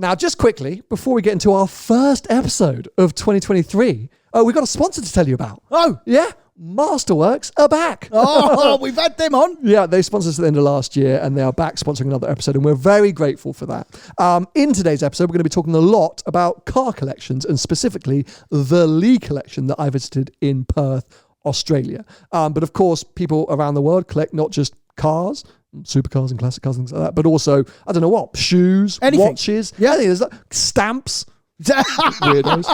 Now, just quickly, before we get into our first episode of 2023, we've got a sponsor to tell you about. Oh. Yeah. Masterworks are back. Oh, we've had them on. Yeah, they sponsored us at the end of last year, and they are back sponsoring another episode, and we're very grateful for that. In today's episode, we're going to be talking a lot about car collections, and specifically the Lee collection that I visited in Perth, Australia. But of course, people around the world collect not just cars, supercars and classic cars and things like that, but also, I don't know what, shoes, anything. Watches, there's stamps. Weirdos.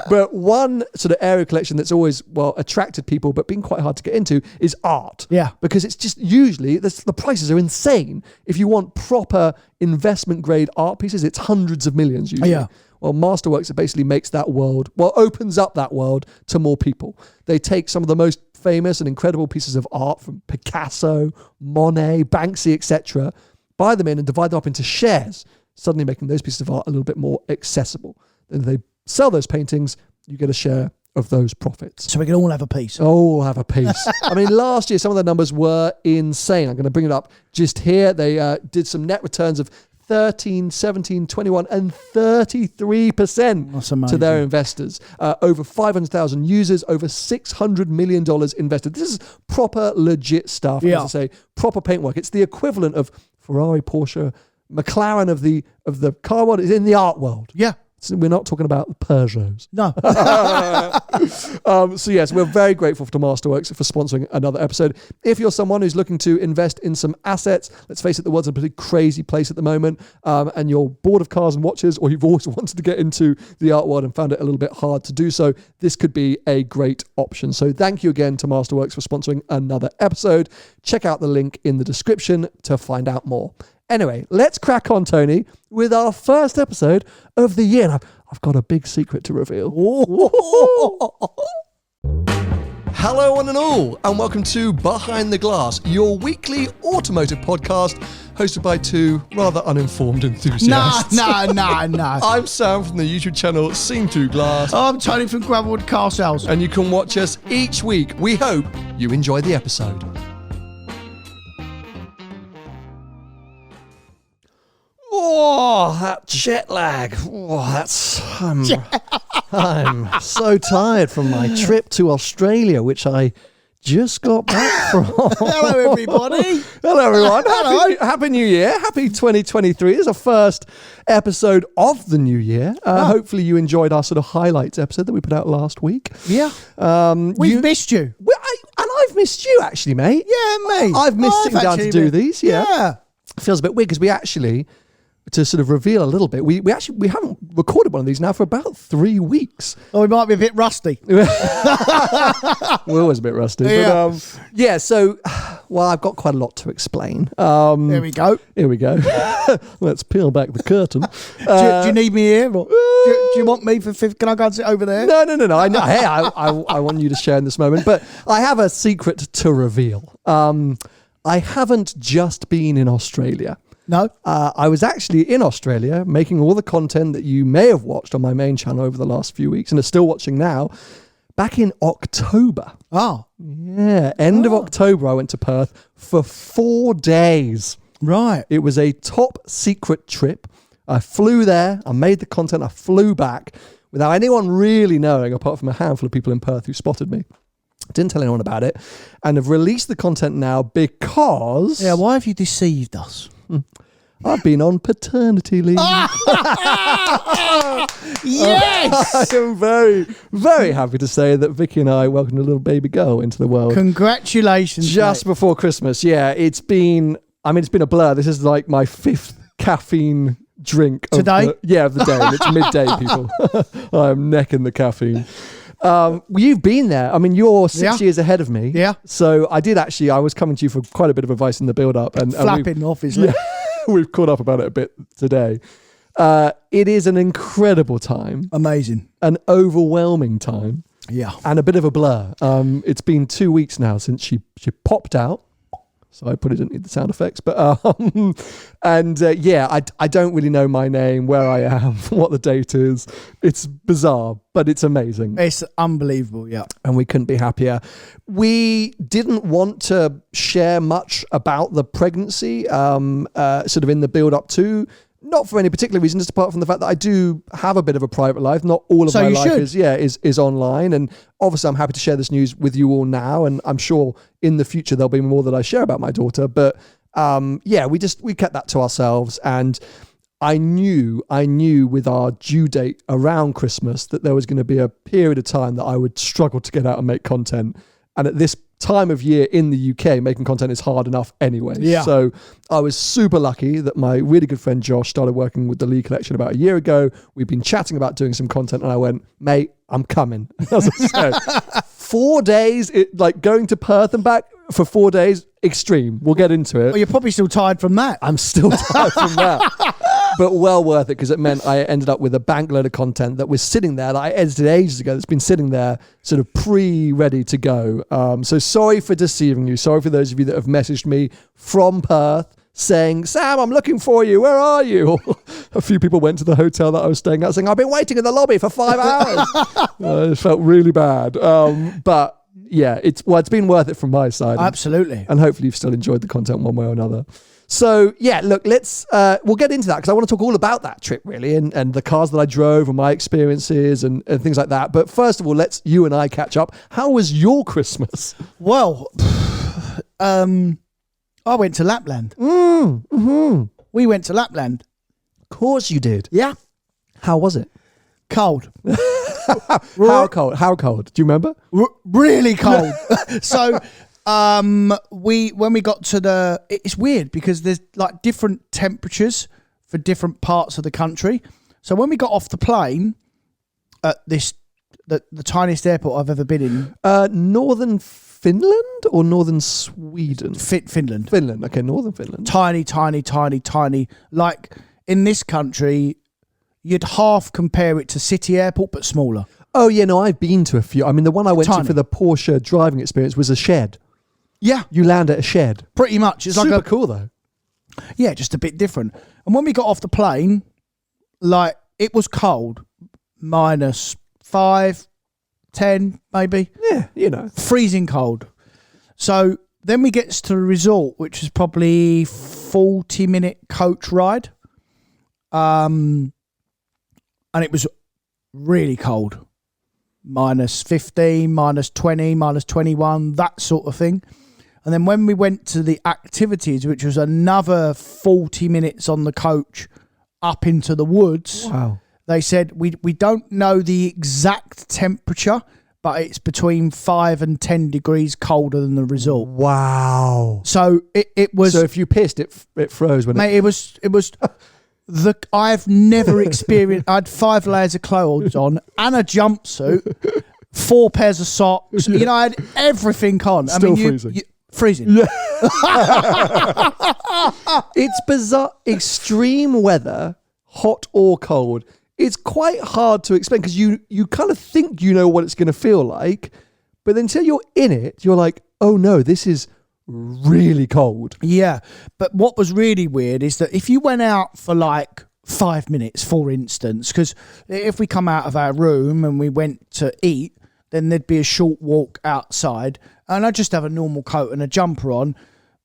But one sort of area collection that's always, attracted people but been quite hard to get into is art. Yeah. Because it's just usually, the prices are insane. If you want proper investment grade art pieces, it's hundreds of millions usually. Yeah. Well, Masterworks basically makes that world, opens up that world to more people. They take some of the most famous and incredible pieces of art from Picasso, Monet, Banksy, etc., buy them in and divide them up into shares, suddenly making those pieces of art a little bit more accessible. Then they sell those paintings, you get a share of those profits. So we can all have a piece. All have a piece. I mean, last year, some of the numbers were insane. I'm going to bring it up just here. They did some net returns of 13, 17, 21, and 33% to their investors. Over 500,000 users, over $600 million invested. This is proper, legit stuff. As I say, proper paintwork. It's the equivalent of Ferrari, Porsche, McLaren of the car world is in the art world. Yeah. So we're not talking about Peugeots. No. So yes, we're very grateful to Masterworks for sponsoring another episode. If you're someone who's looking to invest in some assets, let's face it, the world's a pretty crazy place at the moment, and you're bored of cars and watches, or you've always wanted to get into the art world and found it a little bit hard to do so, this could be a great option. So thank you again to Masterworks for sponsoring another episode. Check out the link in the description to find out more. Anyway, let's crack on, Tony, with our first episode of the year. And I've got a big secret to reveal. Hello, one and all, and welcome to Behind the Glass, your weekly automotive podcast hosted by two rather uninformed enthusiasts. No. I'm Sam from the YouTube channel Seen Through Glass. I'm Tony from Gravelwood Car Sales. And you can watch us each week. We hope you enjoy the episode. Oh, that jet lag. Oh, I'm so tired from my trip to Australia, which I just got back from. Hello, everybody. Hello, everyone. Hello. Happy New Year. Happy 2023. This is our first episode of the new year. Hopefully you enjoyed our sort of highlights episode that we put out last week. Yeah. We've missed you. And I've missed you, actually, mate. Yeah, mate. I've missed sitting down to do these. Yeah. It feels a bit weird because we actually, to sort of reveal a little bit, we haven't recorded one of these now for about 3 weeks. Oh, we might be a bit rusty. We're always a bit rusty. Yeah. But, so, I've got quite a lot to explain. Here we go. Let's peel back the curtain. Do you need me here? Or do you want me for fifth? Can I go and sit over there? No. I know. Hey, I want you to share in this moment. But I have a secret to reveal. I haven't just been in Australia. No. I was actually in Australia making all the content that you may have watched on my main channel over the last few weeks and are still watching now. Back in October. Oh. Yeah. End of October, I went to Perth for 4 days. Right. It was a top secret trip. I flew there. I made the content. I flew back without anyone really knowing, apart from a handful of people in Perth who spotted me. Didn't tell anyone about it. And have released the content now because... Yeah, why have you deceived us? I've been on paternity leave. Yes! I am very, very happy to say that Vicky and I welcomed a little baby girl into the world. Congratulations, just mate. Before Christmas. Yeah, it's been a blur. This is like my 5th caffeine drink. Today? Of the day. It's midday, people. I'm necking the caffeine. You've been there. I mean, you're 6 years ahead of me. Yeah. So I was coming to you for quite a bit of advice in the build-up. And flapping, obviously. Yeah, we've caught up about it a bit today. It is an incredible time. Amazing. An overwhelming time. Yeah. And a bit of a blur. It's been 2 weeks now since she popped out. So I probably didn't need the sound effects, but I don't really know my name, where I am, what the date is. It's bizarre, but it's amazing. It's unbelievable, yeah. And we couldn't be happier. We didn't want to share much about the pregnancy, sort of in the build up to Not for any particular reason, just apart from the fact that I do have a bit of a private life. Not all of So my you life should. is online. And obviously I'm happy to share this news with you all now. And I'm sure in the future there'll be more that I share about my daughter. But we kept that to ourselves. And I knew with our due date around Christmas that there was going to be a period of time that I would struggle to get out and make content. And at this time of year in the UK, making content is hard enough anyway. Yeah. So I was super lucky that my really good friend Josh started working with the Lee collection about a year ago. We've been chatting about doing some content and I went, mate, I'm coming. As I said, 4 days, going to Perth and back for 4 days, extreme. We'll get into it. Well, you're probably still tired from that. I'm still tired from that. But well worth it because it meant I ended up with a bank load of content that was sitting there that I edited ages ago that's been sitting there sort of pre-ready to go. So sorry for deceiving you. Sorry for those of you that have messaged me from Perth saying, Sam, I'm looking for you. Where are you? A few people went to the hotel that I was staying at saying, I've been waiting in the lobby for 5 hours. It felt really bad. But yeah, it's been worth it from my side. Absolutely. And hopefully you've still enjoyed the content one way or another. So yeah, look, we'll get into that because I want to talk all about that trip really and the cars that I drove and my experiences and things like that. But first of all, you and I catch up. How was your Christmas? Well, I went to Lapland. We went to Lapland. Of course you did. Yeah. How was it? Cold. How cold? How cold? Do you remember? Really cold. So when we got to it's weird because there's like different temperatures for different parts of the country. So when we got off the plane at the tiniest airport I've ever been in, Northern Finland or Northern Sweden? Finland. Finland. Okay, Northern Finland. Tiny. Like in this country, you'd half compare it to City Airport, but smaller. Oh yeah, no, I've been to a few. I mean, the one I went Tiny. to for the Porsche driving experience was a shed. Yeah, You land at a shed. pretty much. It's Super like cool though. yeah, just a bit different. And when we got off the plane, like it was cold, -5, 10 maybe, Yeah, you know. freezing cold. So then we get to the resort, which is probably 40-minute coach ride. And it was really cold. -15, -20, -21, that sort of thing. And then when we went to the activities, which was another 40 minutes on the coach up into the woods, Wow. they said, we don't know the exact temperature, but it's between 5 and 10 degrees colder than the resort. Wow. So it was... So if you pissed, it froze when Mate, it was I've never experienced. I had 5 layers of clothes on and a jumpsuit, 4 pairs of socks. You know, I had everything on. Still I mean, freezing. Freezing. Yeah. It's bizarre. Extreme weather, hot or cold. It's quite hard to explain because you kind of think you know what it's going to feel like, but until you're in it, you're like, oh no, this is really cold. Yeah, but what was really weird is that if you went out for like 5 minutes, for instance, because if we come out of our room and we went to eat, then there'd be a short walk outside and I'd just have a normal coat and a jumper on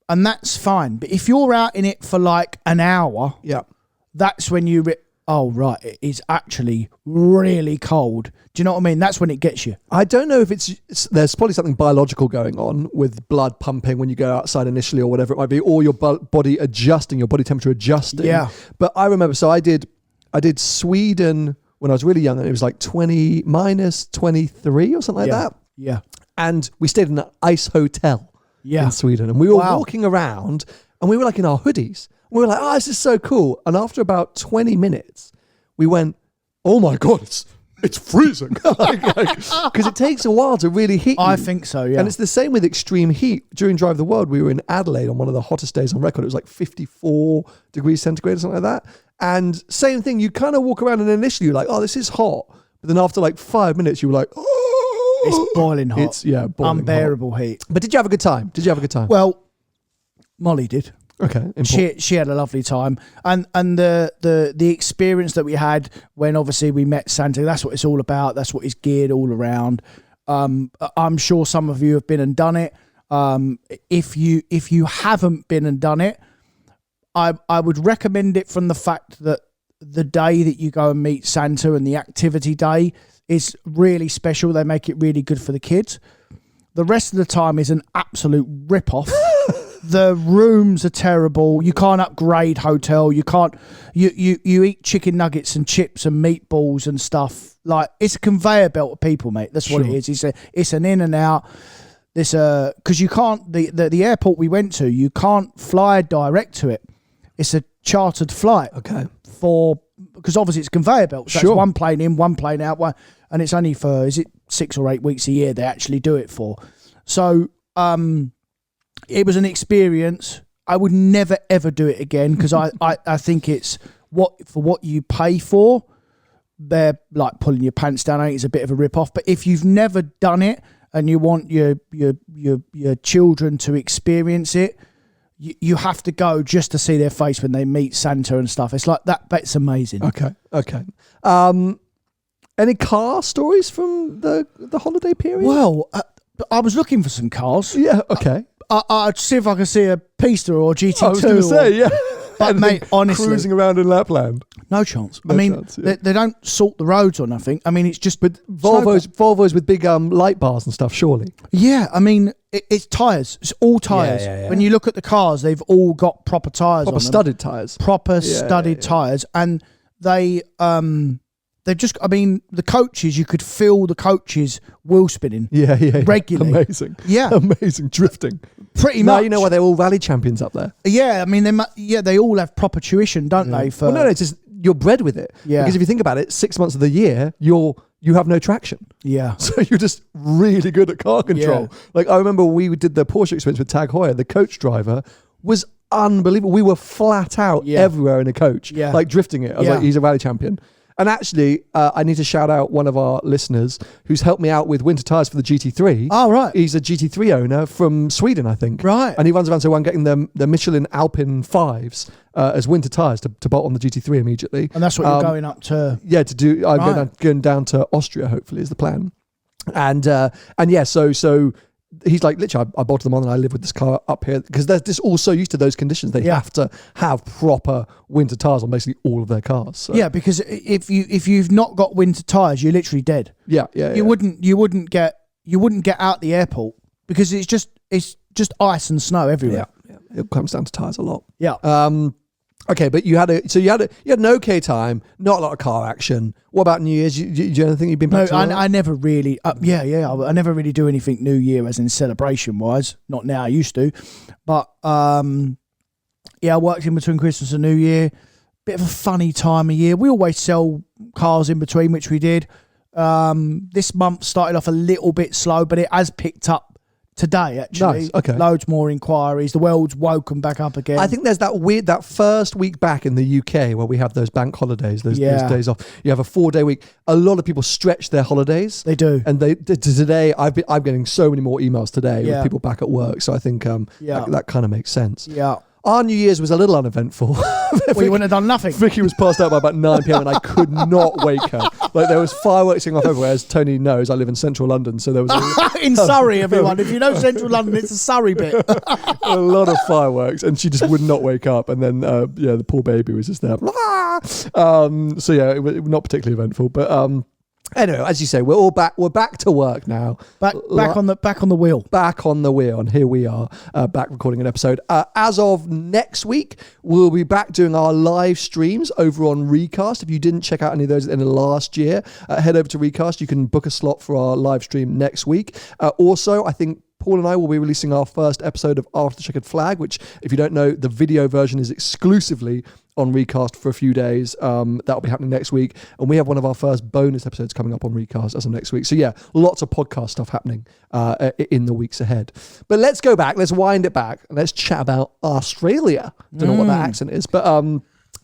and that's fine. But if you're out in it for like an hour, Yeah. that's when oh right, it is actually really cold. Do you know what I mean? That's when it gets you. I don't know if there's probably something biological going on with blood pumping when you go outside initially or whatever it might be, or your body adjusting, your body temperature adjusting. Yeah. But I remember, so I did Sweden when I was really young and it was like -23 or something like that. Yeah. And we stayed in an ice hotel Yeah. in Sweden and we were Wow. walking around and we were like in our hoodies. We were like, oh, this is so cool. And after about 20 minutes, we went, oh my God, it's freezing. Because it takes a while to really heat you. I think so, yeah. And it's the same with extreme heat. During Drive the World, we were in Adelaide on one of the hottest days on record. It was like 54 degrees centigrade or something like that. And same thing, you kind of walk around and initially you're like, oh, this is hot. But then after like 5 minutes, you were like, oh. It's boiling hot. It's, boiling unbearable hot. heat. But did you have a good time? Well, Molly did. Okay, important. She had a lovely time, and the experience that we had when obviously we met Santa. That's what it's all about. That's what it's geared all around. I'm sure some of you have been and done it. If you haven't been and done it, I would recommend it from the fact that the day that you go and meet Santa and the activity day is really special. They make it really good for the kids. The rest of the time is an absolute rip-off. The rooms are terrible. You can't upgrade hotel. You can't. You eat chicken nuggets and chips and meatballs and stuff. Like, it's a conveyor belt of people, mate. That's what it is. It's an in and out. Because you can't. The airport we went to, you can't fly direct to it. It's a chartered flight. Okay. Because obviously it's conveyor belts. So it's one plane in, one plane out, and it's only for 6 or 8 weeks a year they actually do it for. So it was an experience. I would never ever do it again because I think it's what you pay for. They're like pulling your pants down. I think it's a bit of a rip off. But if you've never done it and you want your children to experience it, you have to go just to see their face when they meet Santa and stuff. It's like that. That's amazing. Okay. Any car stories from the holiday period? Well, I was looking for some cars. Yeah. Okay. I'd see if I could see a Pista or GT2. I was going to say, yeah. But mate, honestly, cruising around in Lapland. No chance. They don't salt the roads or nothing. I mean, it's just. But Volvos with big light bars and stuff, surely. Yeah, I mean, it's tyres. It's all tyres. Yeah. When you look at the cars, they've all got proper tyres on them. Studded tyres. Studded tyres, and they've just. I mean, the coaches. You could feel the coaches wheel spinning. Yeah. Regularly. Amazing. Yeah. Amazing drifting. Pretty now much. You know why they're all rally champions up there. Yeah, I mean, they all have proper tuition, don't they? Well, no, it's just you're bred with it. Yeah. Because if you think about it, 6 months of the year, you have no traction. Yeah. So you're just really good at car control. Yeah. Like, I remember we did the Porsche experience with Tag Heuer. The coach driver was unbelievable. We were flat out everywhere in a coach, like drifting it. I was like, he's a rally champion. And actually, I need to shout out one of our listeners who's helped me out with winter tyres for the GT3. Oh, right. He's a GT3 owner from Sweden, I think. Right. And he runs around, so I'm getting the Michelin Alpine 5s as winter tyres to bolt on the GT3 immediately. And that's what you're going up to? Yeah, to do. I'm going down to Austria, hopefully, is the plan. And yeah, so he's like, literally, I bolted them on and I live with this car up here because they're just all so used to those conditions. They have to have proper winter tyres on basically all of their cars. So. Yeah, because if you've not got winter tyres, you're literally dead. Yeah. You wouldn't get out the airport because it's just ice and snow everywhere. Yeah. It comes down to tyres a lot. Yeah. Okay, but you had an okay time, not a lot of car action. What about New Year's? Do you anything you've been back to? I never really. I never really do anything New Year as in celebration wise. Not now. I used to, but I worked in between Christmas and New Year. Bit of a funny time of year. We always sell cars in between, which we did. This month started off a little bit slow, but it has picked up. Today, actually. Nice. Okay. Loads more inquiries. The world's woken back up again. I think there's that first week back in the UK where we have those bank holidays, those days off. You have a 4-day week. A lot of people stretch their holidays. They do. And today, I'm getting so many more emails today with people back at work. So I think that kind of makes sense. Yeah. Our New Year's was a little uneventful. Well, you wouldn't have done nothing. Vicky was passed out by about 9 p.m. and I could not wake her. Like, there was fireworks going off everywhere. As Tony knows, I live in central London, so there was in Surrey, everyone. If you know central London, it's a Surrey bit. A lot of fireworks, and she just would not wake up. And then, the poor baby was just there. So yeah, it was not particularly eventful, but anyway, as you say, we're all back. We're back to work now. Back on the wheel. Back on the wheel, and here we are, back recording an episode. As of next week, we'll be back doing our live streams over on Recast. If you didn't check out any of those in the last year, head over to Recast. You can book a slot for our live stream next week. Also, I think Paul and I will be releasing our first episode of After the Checkered Flag, which, if you don't know, the video version is exclusively on Recast for a few days. That'll be happening next week. And we have one of our first bonus episodes coming up on Recast as of next week. So yeah, lots of podcast stuff happening in the weeks ahead. But let's go back. Let's wind it back. And let's chat about Australia. Don't know what that accent is, but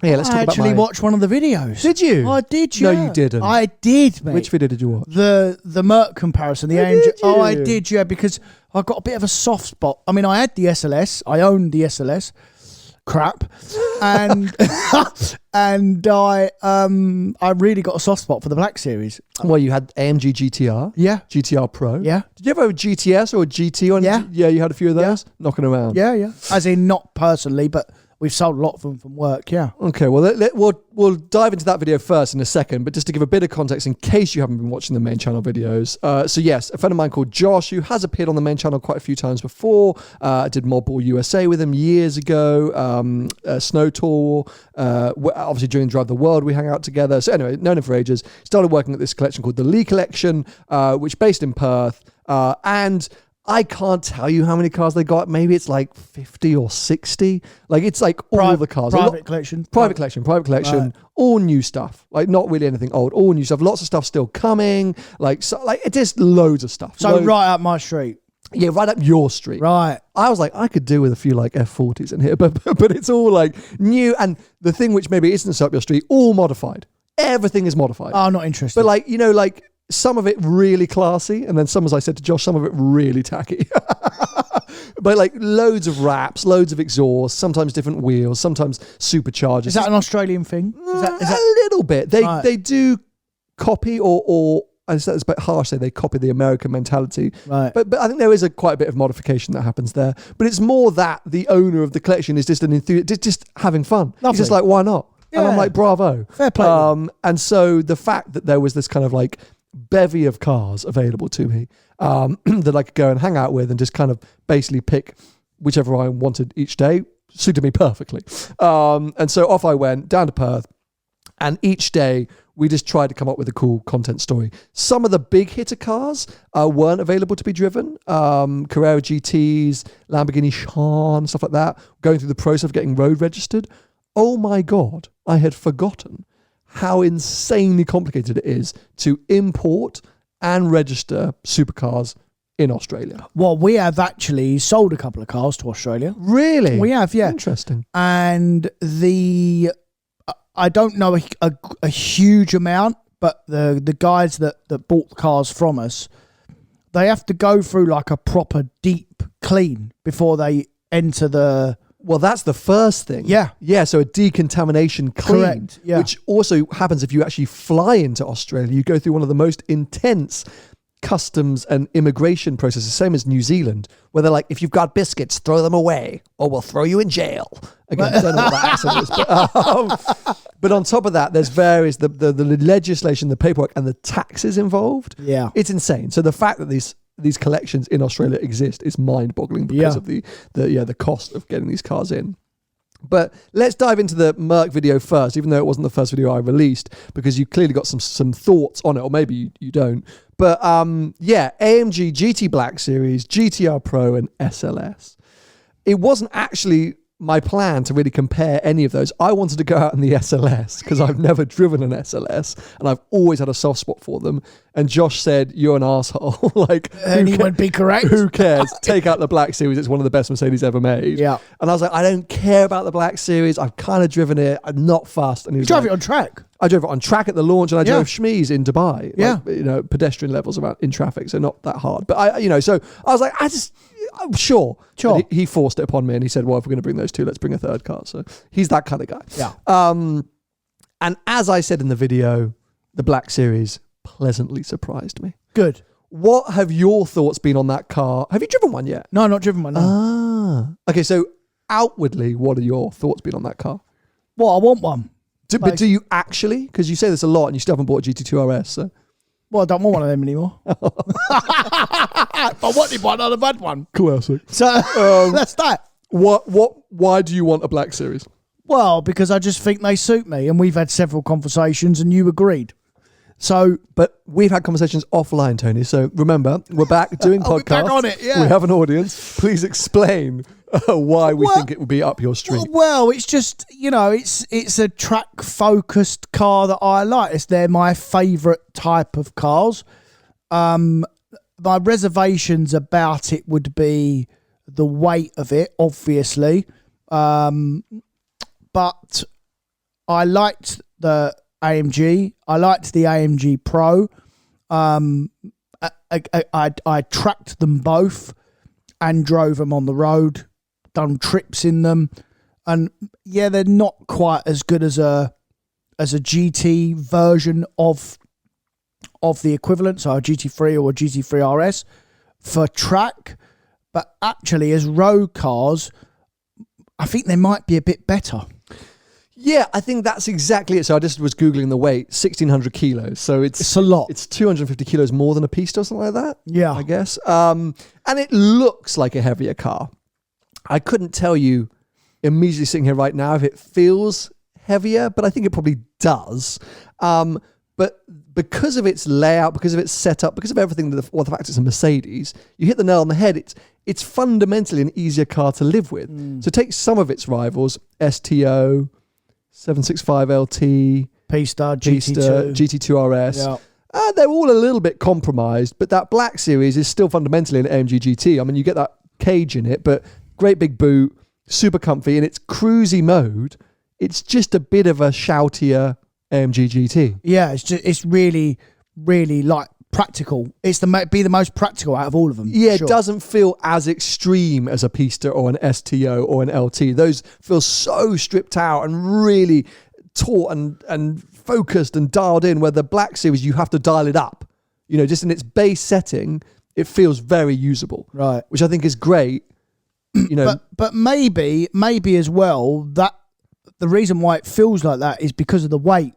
yeah, let's talk about I actually watched one of the videos. Did you? I did, yeah. No, you didn't. I did, mate. Which video did you watch? The Merc comparison, the AMG. Did you? Oh, I did, yeah, because I got a bit of a soft spot. I mean, I had the SLS. I owned the SLS. Crap. And and I really got a soft spot for the Black Series. Well, you had AMG GTR. Yeah. GTR Pro. Yeah. Did you ever have a GTS or a GT on? Yeah. Yeah, you had a few of those knocking around. Yeah. As in, not personally, but we've sold a lot of them from work. Yeah. Okay, well, we'll dive into that video first in a second, but just to give a bit of context in case you haven't been watching the main channel videos. So yes, a friend of mine called Josh, who has appeared on the main channel quite a few times before. I did Modball USA with him years ago, Snow Tour, obviously during Drive the World we hang out together. So anyway, known him for ages. Started working at this collection called the Lee Collection, which is based in Perth, and I can't tell you how many cars they got. Maybe it's like 50 or 60. Like it's like all the cars. Private collection. Private collection. Right. All new stuff. Like not really anything old. All new stuff. Lots of stuff still coming. Like it's just loads of stuff. So right up my street. Yeah, right up your street. Right. I was like, I could do with a few like F40s in here, but it's all like new. And the thing which maybe isn't so up your street, all modified. Everything is modified. Oh, not interested. But like, like some of it really classy, and then some, as I said to Josh, some of it really tacky. But like loads of wraps, loads of exhaust, sometimes different wheels, sometimes superchargers. Is that an Australian thing? Is that a little bit. They do copy or it's a bit harsh to say they copy the American mentality. Right. But I think there is quite a bit of modification that happens there. But it's more that the owner of the collection is just an enthusiast, just having fun. Lovely. He's just like, why not? Yeah. And I'm like, bravo. Fair play. And so the fact that there was this kind of like bevy of cars available to me that I could go and hang out with and just kind of basically pick whichever I wanted each day suited me perfectly. And so off I went down to Perth, and each day we just tried to come up with a cool content story. Some of the big hitter cars weren't available to be driven. Carrera GTs, Lamborghini Sian, stuff like that, going through the process of getting road registered. Oh my God, I had forgotten how insanely complicated it is to import and register supercars in Australia. Well, we have actually sold a couple of cars to Australia. Really? We have, yeah. Interesting. And I don't know a huge amount, but the guys that bought the cars from us, they have to go through like a proper deep clean before they enter the... Well, that's the first thing. Yeah. Yeah, so a decontamination clean. Correct, yeah. Which also happens if you actually fly into Australia. You go through one of the most intense customs and immigration processes, same as New Zealand, where they're like, if you've got biscuits, throw them away or we'll throw you in jail. Again, I don't know what that accent is. But on top of that, there's various, the legislation, the paperwork and the taxes involved. Yeah. It's insane. So the fact that these collections in Australia exist is mind-boggling because of the cost of getting these cars in. But let's dive into the Merc video first, even though it wasn't the first video I released, because you clearly got some thoughts on it, or maybe you don't. But AMG GT Black Series, GTR Pro, and SLS. It wasn't actually my plan to really compare any of those. I wanted to go out in the SLS because I've never driven an SLS and I've always had a soft spot for them. And Josh said, "You're an asshole." Like, and he would be correct. Who cares? Take out the Black Series. It's one of the best Mercedes ever made. Yeah. And I was like, I don't care about the Black Series. I've kind of driven it. I'm not fast. And he was drove it on track. I drove it on track at the launch, and I drove Shmees in Dubai. Yeah. Like, pedestrian levels around in traffic, so not that hard. But so I was like, sure. He forced it upon me, and he said, "Well, if we're going to bring those two, let's bring a third car." So he's that kind of guy. Yeah. And as I said in the video, the Black Series pleasantly surprised me. Good. What have your thoughts been on that car? Have you driven one yet? No, not driven one. No. Okay. So outwardly, what are your thoughts been on that car? Well, I want one. But do you actually? Because you say this a lot, and you still haven't bought a GT2 RS. So. Well, I don't want one of them anymore. I wanted one, I'd have had one. Classic. So that's that. Why do you want a Black Series? Well, because I just think they suit me, and we've had several conversations, and you agreed. So, but we've had conversations offline, Tony. So remember, we're back doing podcasts. We're back on it. Yeah, we have an audience. Please explain why we think it would be up your street. Well, it's just it's a track focused car that I like. They're my favourite type of cars. My reservations about it would be the weight of it, obviously, but I liked the AMG. I liked the AMG Pro. I tracked them both and drove them on the road, done trips in them, and they're not quite as good as a GT version of the equivalent, so a GT3 or a GT3 RS for track. But actually, as road cars, I think they might be a bit better. Yeah, I think that's exactly it. So I just was Googling the weight, 1,600 kilos. So it's a lot. It's 250 kilos more than a Pista or something like that. Yeah. I guess. And it looks like a heavier car. I couldn't tell you immediately sitting here right now if it feels heavier, but I think it probably does. But because of its layout, because of its setup, because of everything, the fact it's a Mercedes, you hit the nail on the head. It's fundamentally an easier car to live with. So take some of its rivals, STO, 765LT, Pista, GT2. GT2 RS. Yeah. They're all a little bit compromised, but that Black Series is still fundamentally an AMG GT. I mean, you get that cage in it, but great big boot, super comfy, and its cruisy mode, it's just a bit of a shoutier AMG GT. Yeah, it's really, really like practical. It's be the most practical out of all of them. Yeah, sure. It doesn't feel as extreme as a Pista or an STO or an LT. Those feel so stripped out and really taut and focused and dialed in, where the Black Series, you have to dial it up. You know, just in its base setting, it feels very usable. Right. Which I think is great. You know, but maybe as well, that the reason why it feels like that is because of the weight.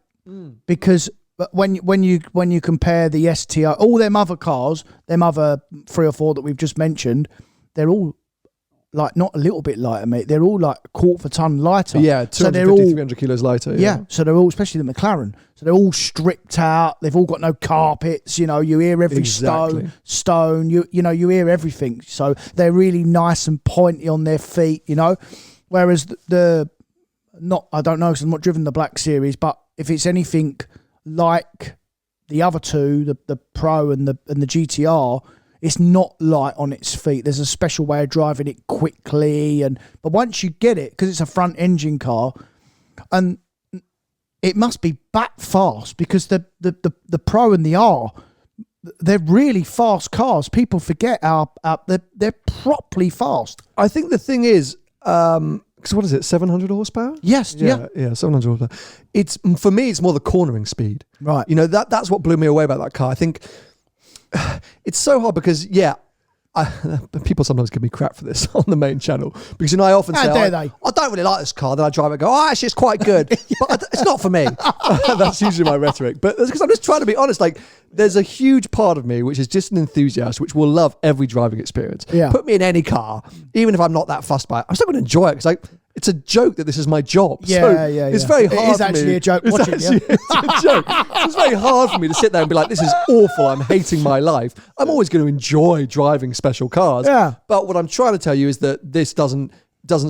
Because when you compare the STO, all them other cars, them other 3 or 4 that we've just mentioned, they're all like not a little bit lighter, mate. They're all like a quarter of a ton lighter. Yeah, 250, 300 kilos lighter. Yeah, so they're all, especially the McLaren, so they're all stripped out. They've all got no carpets. You know, you hear every stone. You know, you hear everything. So they're really nice and pointy on their feet. You know, whereas I don't know because I've not driven the Black Series, but if it's anything like the other two, the Pro and the GTR, it's not light on its feet. There's a special way of driving it quickly, but once you get it, because it's a front engine car, and it must be back fast, because the Pro and the R, they're really fast cars. People forget how they're properly fast. I think the thing is, because what is it, 700 horsepower? Yes, yeah, 700 horsepower. It's, for me, it's more the cornering speed. Right. You know, that's what blew me away about that car. I think it's so hard because, people sometimes give me crap for this on the main channel, because, you know, I often say, I don't really like this car. Then I drive it and go, actually, it's quite good, but it's not for me. That's usually my rhetoric. But that's because I'm just trying to be honest. Like, there's a huge part of me which is just an enthusiast, which will love every driving experience. Yeah. Put me in any car, even if I'm not that fussed by it, I'm still going to enjoy it, because it's a joke that this is my job. It's very hard for me. It is actually a joke. It's a joke. It's very hard for me to sit there and be like, this is awful, I'm hating my life. I'm always going to enjoy driving special cars. Yeah. But what I'm trying to tell you is that this doesn't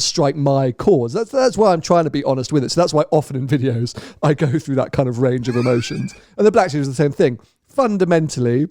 strike my chords. That's why I'm trying to be honest with it. So that's why often in videos I go through that kind of range of emotions. And the Black Series is the same thing. Fundamentally,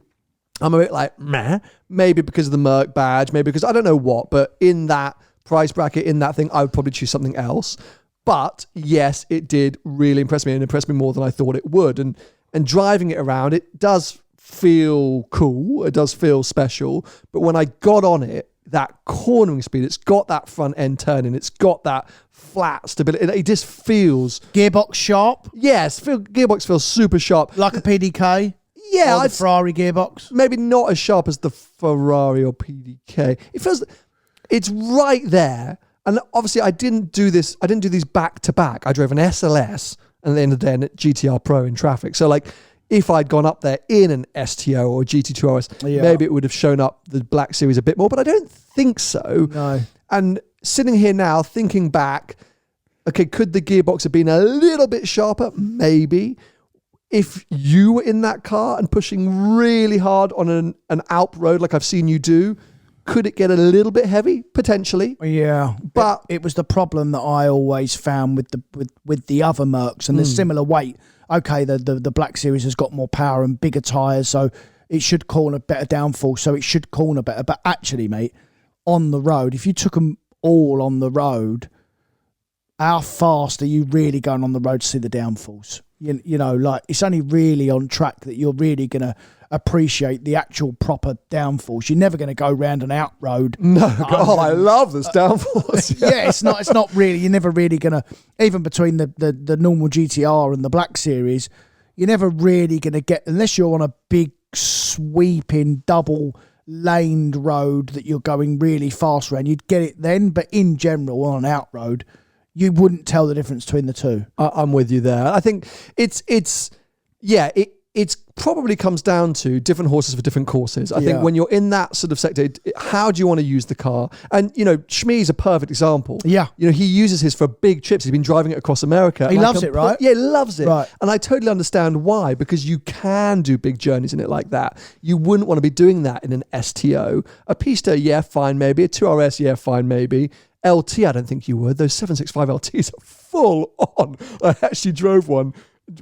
I'm a bit like, meh. Maybe because of the Merc badge, maybe because I don't know what, but in that price bracket, in that thing, I would probably choose something else. But yes, it did really impress me, and impressed me more than I thought it would. And driving it around, it does feel cool. It does feel special. But when I got on it, that cornering speed, it's got that front end turning, it's got that flat stability. It just feels gearbox sharp. Yes, gearbox feels super sharp, like a PDK. Yeah, or the Ferrari gearbox. Maybe not as sharp as the Ferrari or PDK. It feels, it's right there. And obviously, I didn't do these back to back. I drove an SLS and at the end of the day, a GTR Pro in traffic. So, like, if I'd gone up there in an STO or GT2 RS, maybe it would have shown up the Black Series a bit more. But I don't think so. No. And sitting here now, thinking back, okay, could the gearbox have been a little bit sharper? Maybe. If you were in that car and pushing really hard on an Alp road like I've seen you do, could it get a little bit heavy? Potentially. Yeah. But it was the problem that I always found with the other Mercs, and the similar weight. Okay, the Black Series has got more power and bigger tyres, so it should corner better downforce, so it should corner better. But actually, mate, on the road, if you took them all on the road, how fast are you really going on the road to see the downforce? You know, like, it's only really on track that you're really going to appreciate the actual proper downforce. You're never going to go round an out road. No, I love this downforce. Yeah, it's not really, you're never really going to, even between the normal GTR and the Black Series, you're never really going to get, unless you're on a big sweeping double laned road that you're going really fast around, you'd get it then. But in general, on an out road, you wouldn't tell the difference between the two. I'm with you there. I think it probably comes down to different horses for different courses. I think when you're in that sort of sector, how do you want to use the car? And, Shmee's a perfect example. Yeah. He uses his for big trips. He's been driving it across America. He loves it, right? Yeah, he loves it. Right. And I totally understand why, because you can do big journeys in it like that. You wouldn't want to be doing that in an STO. A Pista, yeah, fine, maybe. A 2RS, yeah, fine, maybe. LT, I don't think you would. Those 765 LTs are full on. I actually drove one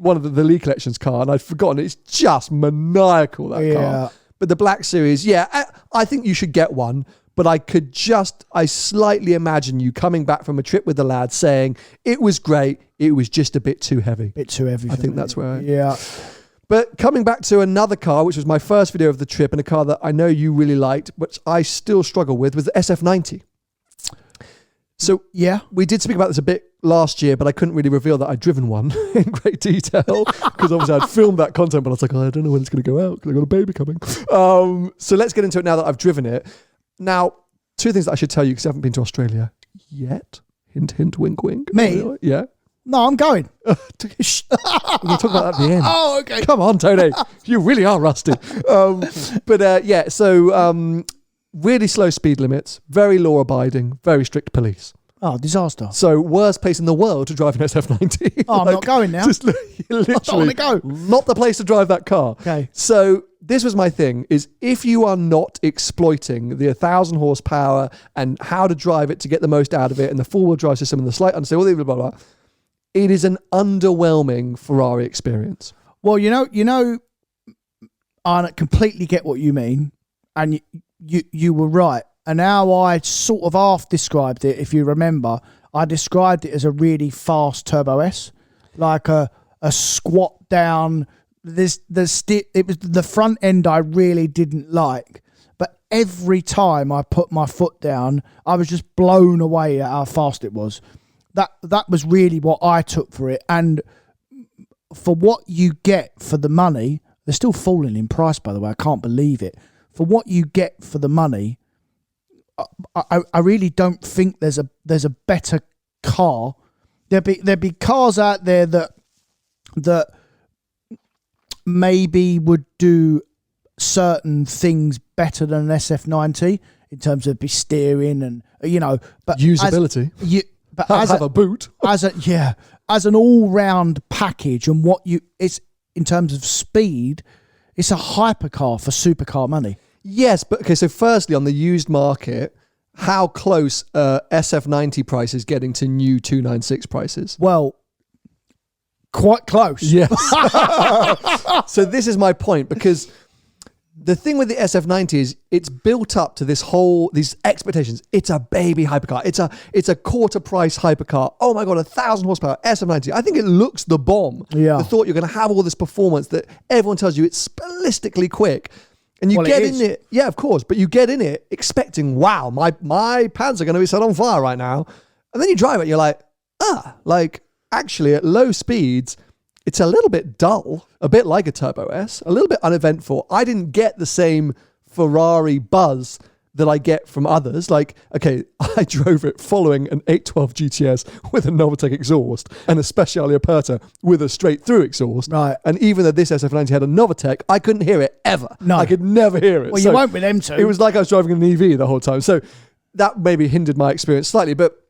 of the Lee Collection's car, and I'd forgotten it's just maniacal, that car. But the Black Series, I think you should get one, but I slightly imagine you coming back from a trip with the lads saying, it was great, it was just a bit too heavy. Bit too heavy. I think that's where Yeah. But coming back to another car, which was my first video of the trip, and a car that I know you really liked, which I still struggle with, was the SF90. So we did speak about this a bit last year, but I couldn't really reveal that I'd driven one in great detail because obviously I'd filmed that content, but I was like, I don't know when it's going to go out because I've got a baby coming. So let's get into it now that I've driven it. Now, two things that I should tell you because I haven't been to Australia yet. Hint, hint, wink, wink. Me? Yeah. No, I'm going. We're going to talk about that at the end. Oh, okay. Come on, Tony. You really are rusty. So really slow speed limits, very law-abiding, very strict police. Oh, disaster. So worst place in the world to drive an SF90. Oh, I'm not going now. Just literally I don't want to go. Not the place to drive that car. Okay. So this was my thing, is if you are not exploiting the 1,000 horsepower and how to drive it to get the most out of it and the four-wheel drive system and the slight understeer, blah, blah, blah, blah, it is an underwhelming Ferrari experience. Well, I completely get what you mean, and you were right. And how I sort of half described it, if you remember, I described it as a really fast Turbo S, like a squat down. It was the front end I really didn't like, but every time I put my foot down, I was just blown away at how fast it was. That was really what I took for it, and for what you get for the money, they're still falling in price, by the way. I can't believe it. For what you get for the money, I really don't think there's a better car. There'd be cars out there that maybe would do certain things better than an SF90 in terms of be steering and but usability. Have a boot as an all-round package, and it's in terms of speed, it's a hypercar for supercar money. Yes, but okay, so firstly, on the used market, how close SF90 price is getting to new 296 prices? Well, quite close. Yes. So this is my point, because the thing with the SF90 is it's built up to these expectations. It's a baby hypercar. It's a quarter price hypercar. Oh my God, 1,000 horsepower, SF90. I think it looks the bomb. Yeah. The thought you're going to have all this performance that everyone tells you it's ballistically quick. And you get in it, yeah, of course, but you get in it expecting, wow, my pants are going to be set on fire right now. And then you drive it and you're like, actually at low speeds, it's a little bit dull, a bit like a Turbo S, a little bit uneventful. I didn't get the same Ferrari buzz that I get from others. Like, okay, I drove it following an 812 GTS with a Novatec exhaust and a Speciale Aperta with a straight through exhaust. Right. And even though this SF90 had a Novatec, I couldn't hear it ever. No. I could never hear it. Well, you won't with them two. It was like I was driving an EV the whole time. So that maybe hindered my experience slightly. But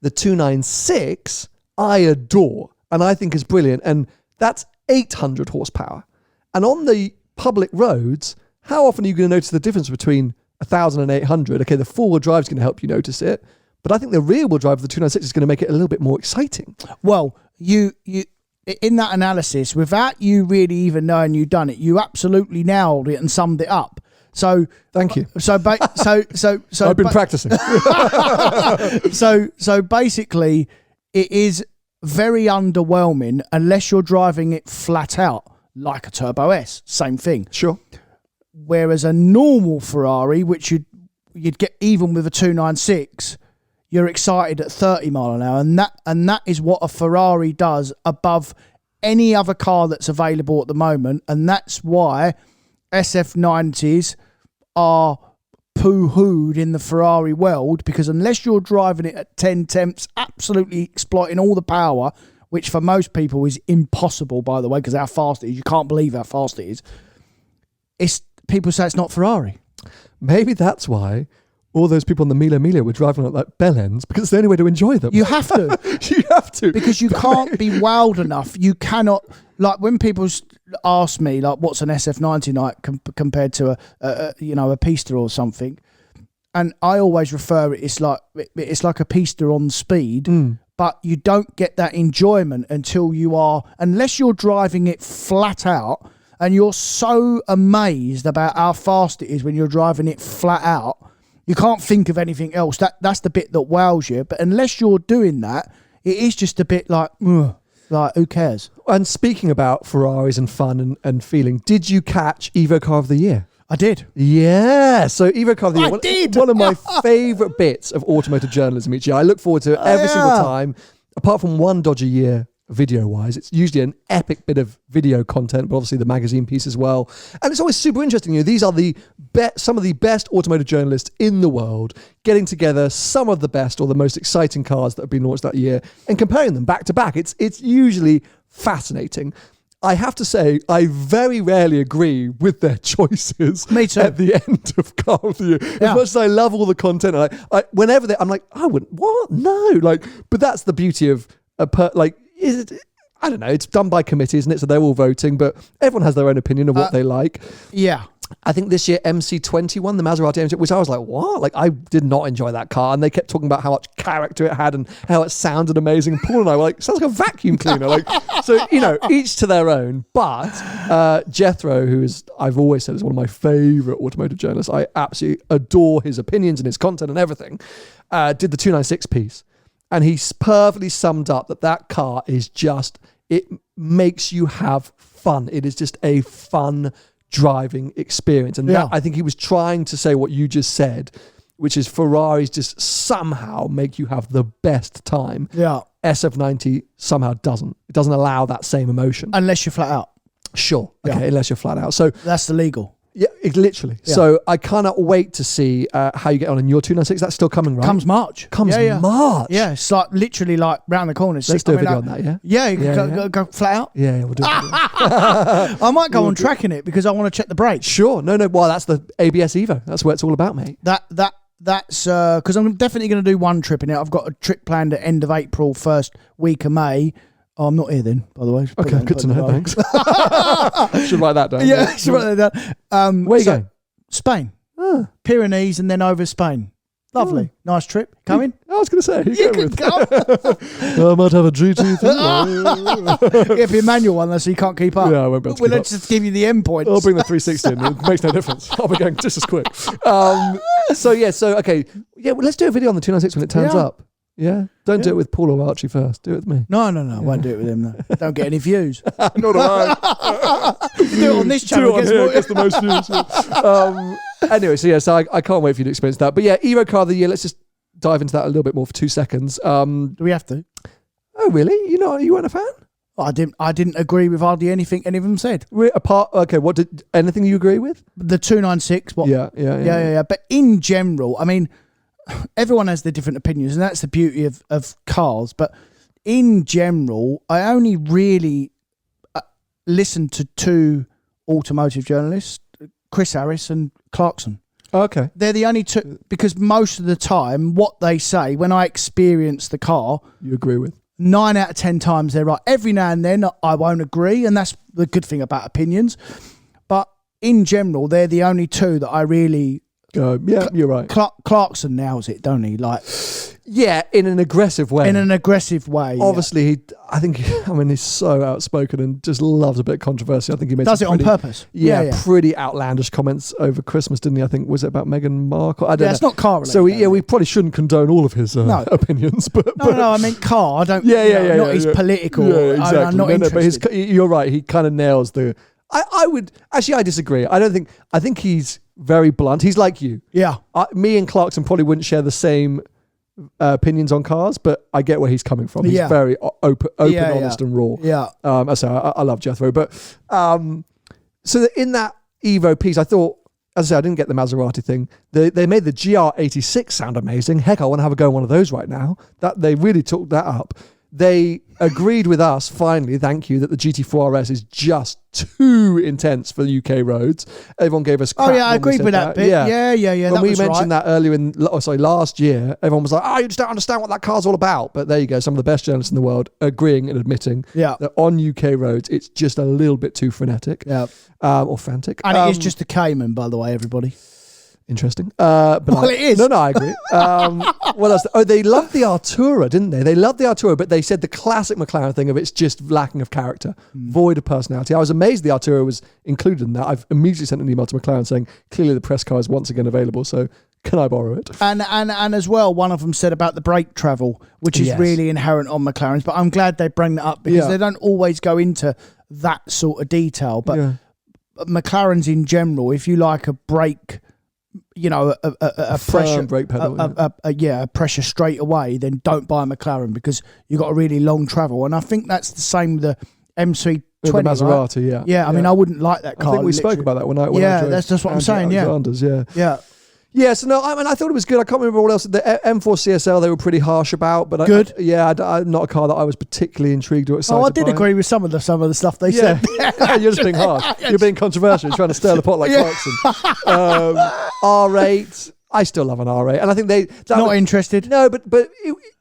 the 296, I adore and I think is brilliant. And that's 800 horsepower. And on the public roads, how often are you going to notice the difference between 1,000 and 800? Okay, the four-wheel drive is going to help you notice it, but I think the rear-wheel drive of the 296 is going to make it a little bit more exciting. Well, you in that analysis, without you really even knowing you've done it, you absolutely nailed it and summed it up. So thank you. So I've been practicing. So basically, it is very underwhelming unless you're driving it flat out like a Turbo S. Same thing. Sure. Whereas a normal Ferrari, which you'd get even with a 296, you're excited at 30 mile an hour, and that is what a Ferrari does above any other car that's available at the moment, and that's why SF90s are poo-hooed in the Ferrari world, because unless you're driving it at 10 temps, absolutely exploiting all the power, which for most people is impossible, by the way, because how fast it is, you can't believe how fast it is. People say it's not Ferrari. Maybe that's why all those people on the Mille were driving like bell ends, because it's the only way to enjoy them. You have to. You have to. Because you can't be wowed enough. You cannot, like when people ask me, like, what's an SF90 like compared to a Pista or something, and I always refer it's like a Pista on speed, but you don't get that enjoyment unless you're driving it flat out, and you're so amazed about how fast it is when you're driving it flat out. You can't think of anything else. That's the bit that wows you. But unless you're doing that, it is just a bit like, ugh, like who cares? And speaking about Ferraris and fun and feeling, did you catch Evo Car of the Year? I did. Yeah. So Evo Car of the Year. I did. One of my favourite bits of automotive journalism each year. I look forward to it every single time, apart from one dodgy year. Video-wise, it's usually an epic bit of video content, but obviously the magazine piece as well. And it's always super interesting. These are some of the best automotive journalists in the world getting together some of the best or the most exciting cars that have been launched that year and comparing them back to back. It's usually fascinating. I have to say, I very rarely agree with their choices. Me too. At the end of Car of the Year. Yeah. As much as I love all the content, whenever I'm like, I wouldn't, what? No. But that's the beauty of I don't know, it's done by committee, isn't it? So they're all voting, but everyone has their own opinion of what they like. Yeah. I think this year MC20 won, the Maserati AMG, which I was like, what? I did not enjoy that car. And they kept talking about how much character it had and how it sounded amazing. And Paul and I were like, sounds like a vacuum cleaner. So, each to their own. But Jethro, I've always said is one of my favourite automotive journalists. I absolutely adore his opinions and his content and everything. Did the 296 piece. And he perfectly summed up that car is just, it makes you have fun. It is just a fun driving experience. And I think he was trying to say what you just said, which is Ferraris just somehow make you have the best time. Yeah. SF90 somehow doesn't. It doesn't allow that same emotion. Unless you're flat out. Sure. Okay, unless you're flat out. So that's illegal. Yeah, literally. Yeah. So I cannot wait to see how you get on in your 296. That's still coming, right? Comes March. March. Yeah, it's literally round the corner. Let's do a video on that, yeah? Yeah, go flat out. Yeah, we'll do it. I might go on tracking it because I want to check the brakes. Sure. No. Well, that's the ABS Evo. That's what it's all about, mate. That's because I'm definitely going to do one trip in it. I've got a trip planned at end of April, first week of May. Oh, I'm not here then, by the way. Okay, good to know. Thanks. Should write that down. Yeah, should write that down. Where are you going? Spain. Pyrenees and then over Spain. Lovely. Nice trip. Coming? I was going to say, you can come. I might have a GT thing. It'll be a manual one, though, so you can't keep up. Yeah, I won't be able to keep let's just give you the end points. I'll bring the 360 in. It makes no difference. I'll be going just as quick. Okay. Yeah, well, let's do a video on the 296 when it turns up. Yeah? Don't do it with Paul or Archie first. Do it with me. No. I won't do it with him, though. Don't get any views. Nor do I. Do it on this channel. Gets the most views. Anyway, so I can't wait for you to experience that. But yeah, Evo Car of the Year, let's just dive into that a little bit more for 2 seconds. Do we have to? Oh, really? You weren't a fan? I didn't agree with hardly anything any of them said. What did anything you agree with? The 296. Yeah. But in general, I mean, everyone has their different opinions, and that's the beauty of cars. But in general, I only really listen to 2 automotive journalists, Chris Harris and Clarkson. Okay. They're the only 2, because most of the time, what they say, when I experience the car, you agree with. 9 out of 10 times they're right. Every now and then I won't agree, and that's the good thing about opinions. But in general, they're the only 2 that I really... yeah, you're right. Clarkson nails it, don't he? Yeah, in an aggressive way. Obviously, he's so outspoken and just loves a bit of controversy. I think he made does it on purpose. Yeah, pretty outlandish comments over Christmas, didn't he? I think, was it about Meghan Markle? I don't know. It's not car related. So we probably shouldn't condone all of his opinions. But I meant car. I don't. Not his political. Yeah, exactly. I'm not interested. But you're right. He kind of nails the. I disagree. I think he's very blunt. He's like you. Yeah. Me and Clarkson probably wouldn't share the same opinions on cars, but I get where he's coming from. He's very open, honest, and raw. Yeah. I love Jethro, but so in that Evo piece, I thought as I said, I didn't get the Maserati thing. They made the GR86 sound amazing. Heck, I want to have a go on one of those right now. That they really took that up. They agreed with us, finally, thank you, that the GT4 RS is just too intense for the UK roads. Everyone gave us crap. Oh, yeah, I agreed with that bit. Yeah. When we mentioned that earlier last year, everyone was like, you just don't understand what that car's all about. But there you go, some of the best journalists in the world agreeing and admitting that on UK roads, it's just a little bit too frenetic or frantic. And it is just a Cayman, by the way, everybody. Interesting. It is. No, I agree. What else? Oh, they loved the Artura, didn't they? They loved the Artura, but they said the classic McLaren thing of it's just lacking of character, void of personality. I was amazed the Artura was included in that. I've immediately sent an email to McLaren saying, clearly the press car is once again available, so can I borrow it? And as well, one of them said about the brake travel, which is really inherent on McLarens, but I'm glad they bring that up because they don't always go into that sort of detail. But McLarens in general, if you like a brake, a pressure brake pedal, a pressure straight away, then don't buy a McLaren because you've got a really long travel. And I think that's the same with the MC20, the Maserati, right? I mean, I wouldn't like that car. I think we spoke about that when I drove. That's what I'm saying. Yeah, so no, I thought it was good. I can't remember what else. The M4 CSL, they were pretty harsh about, but I'm not a car that I was particularly intrigued or excited. I did agree with some of the stuff they said. You're just being harsh. You're being controversial. You're trying to stir the pot like Clarkson. R8. I still love an R8, and I think not interested. No, but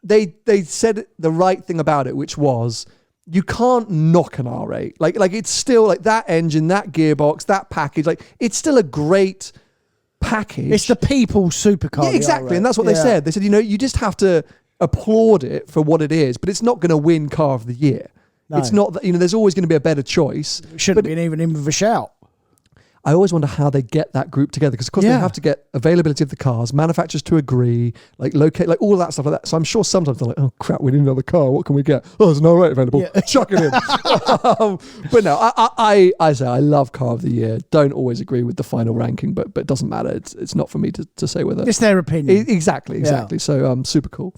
they said the right thing about it, which was you can't knock an R8. Like it's still like that engine, that gearbox, that package. Like it's still a great package. It's the people's supercar. Yeah, exactly. And that's what they said. They said, you just have to applaud it for what it is, but it's not going to win car of the year. No. It's not that, there's always going to be a better choice. It shouldn't be even in with a shout. I always wonder how they get that group together because, of course, they have to get availability of the cars, manufacturers to agree, locate, all of that stuff like that. So I'm sure sometimes they're like, oh, crap, we need another car. What can we get? Oh, there's an R8 available. Yeah. Chuck it in. But no, I say I love car of the year. Don't always agree with the final ranking, but it doesn't matter. It's not for me to say whether. It's their opinion. Exactly. Yeah. So super cool.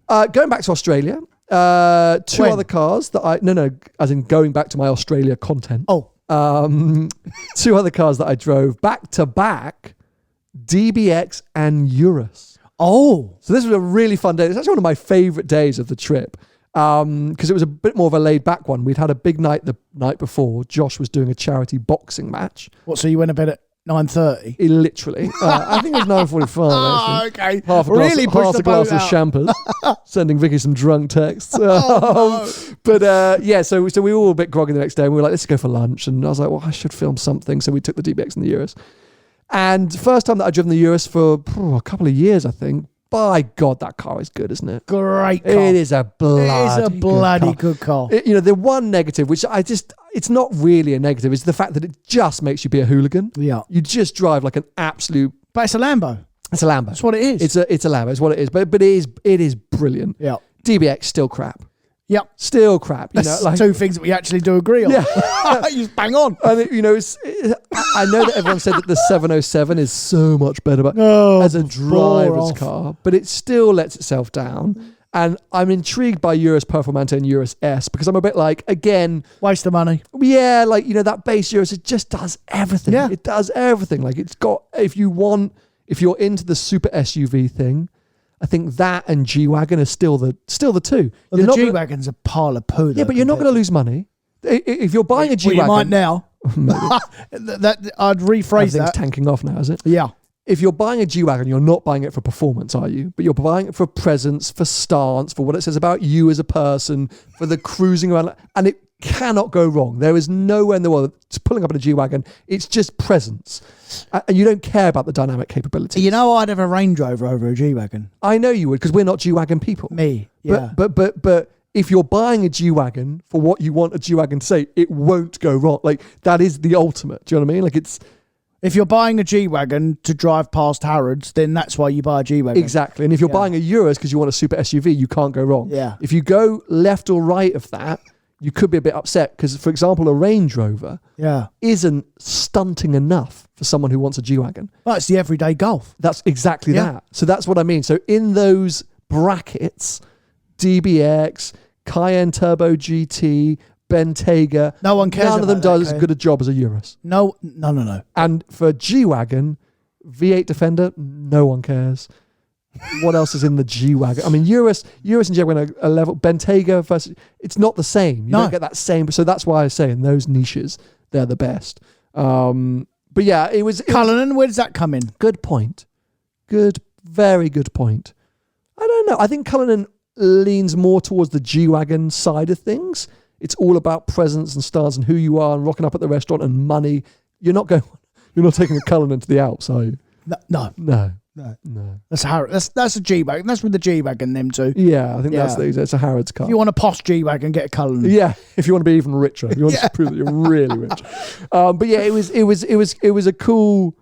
Going back to Australia, two other cars that as in going back to my Australia content. Oh. Two other cars that I drove back to back, DBX and Urus. Oh. So this was a really fun day. It's actually one of my favourite days of the trip because it was a bit more of a laid back one. We'd had a big night the night before. Josh was doing a charity boxing match. What, so you went to bed at 9:30? Literally. I think it was 9:45. Oh, okay. Half a glass of champagne, sending Vicky some drunk texts. No. But so we were all a bit groggy the next day, and we were like, let's go for lunch. And I was like, well, I should film something. So we took the DBX and the Urus. And first time that I'd driven the Urus for a couple of years, I think. By God, that car is good, isn't it? Great car. It is a bloody good car. The one negative, which it's not really a negative, is the fact that it just makes you be a hooligan. Yeah. You just drive like an absolute... But it's a Lambo. It's a Lambo. That's what it is. It's a Lambo. It's what it is. But it is brilliant. Yeah. DBX, still crap. Yep. Still crap. That's two things that we actually do agree on. Yeah. You just bang on. And I know that everyone said that the 707 is so much better as a driver's car, but it still lets itself down. And I'm intrigued by Urus Performante and Urus S because I'm a bit like, again... Waste of money. Yeah, that base Urus, it just does everything. Yeah. It does everything. Like it's got... If you're into the super SUV thing... I think that and G-Wagon are still the two. Well, the G-Wagon's a pile of poo. Yeah, but you're not going to lose money. If you're buying a G-Wagon... Well, you might now. I'd rephrase that. Everything's tanking off now, is it? Yeah. If you're buying a G-Wagon, you're not buying it for performance, are you? But you're buying it for presence, for stance, for what it says about you as a person, for the cruising around. And it cannot go wrong. There is nowhere in the world that's pulling up in a G-Wagon. It's just presence. And you don't care about the dynamic capability. I'd have a Range Rover over a G-Wagon. I know you would, because we're not G-Wagon people. Me, yeah. But if you're buying a G-Wagon for what you want a G-Wagon to say, it won't go wrong. Like, that is the ultimate. Do you know what I mean? Like, it's... If you're buying a G-Wagon to drive past Harrods, then that's why you buy a G-Wagon. Exactly. And if you're buying a Urus because you want a super SUV, you can't go wrong. Yeah. If you go left or right of that, you could be a bit upset because, for example, a Range Rover isn't stunting enough for someone who wants a G-Wagon. Well, it's the everyday Golf. That's exactly that. So that's what I mean. So in those brackets, DBX, Cayenne Turbo GT, Bentayga. No one cares None of them about that, does as okay? good a job as a Urus. No. And for G-Wagon, V8 Defender, no one cares. What else is in the G-Wagon? I mean, Urus and G-Wagon are a level. Bentayga versus, it's not the same. You don't get that same. So that's why I say in those niches, they're the best. But yeah, it was Cullinan, where does that come in? good point. Very good point. I don't know. I think Cullinan leans more towards the G-Wagon side of things. It's all about presence and stars and who you are and rocking up at the restaurant and money. You're not taking a Cullinan to the Alps, are you? No. No. That's a G-Wagon. That's with the G-Wagon, them two. Yeah, I think that's a Harrods car. If you want a posh G-Wagon, get a Cullinan. Yeah, if you want to be even richer, if you want to prove that you're really rich. But yeah, it was a cool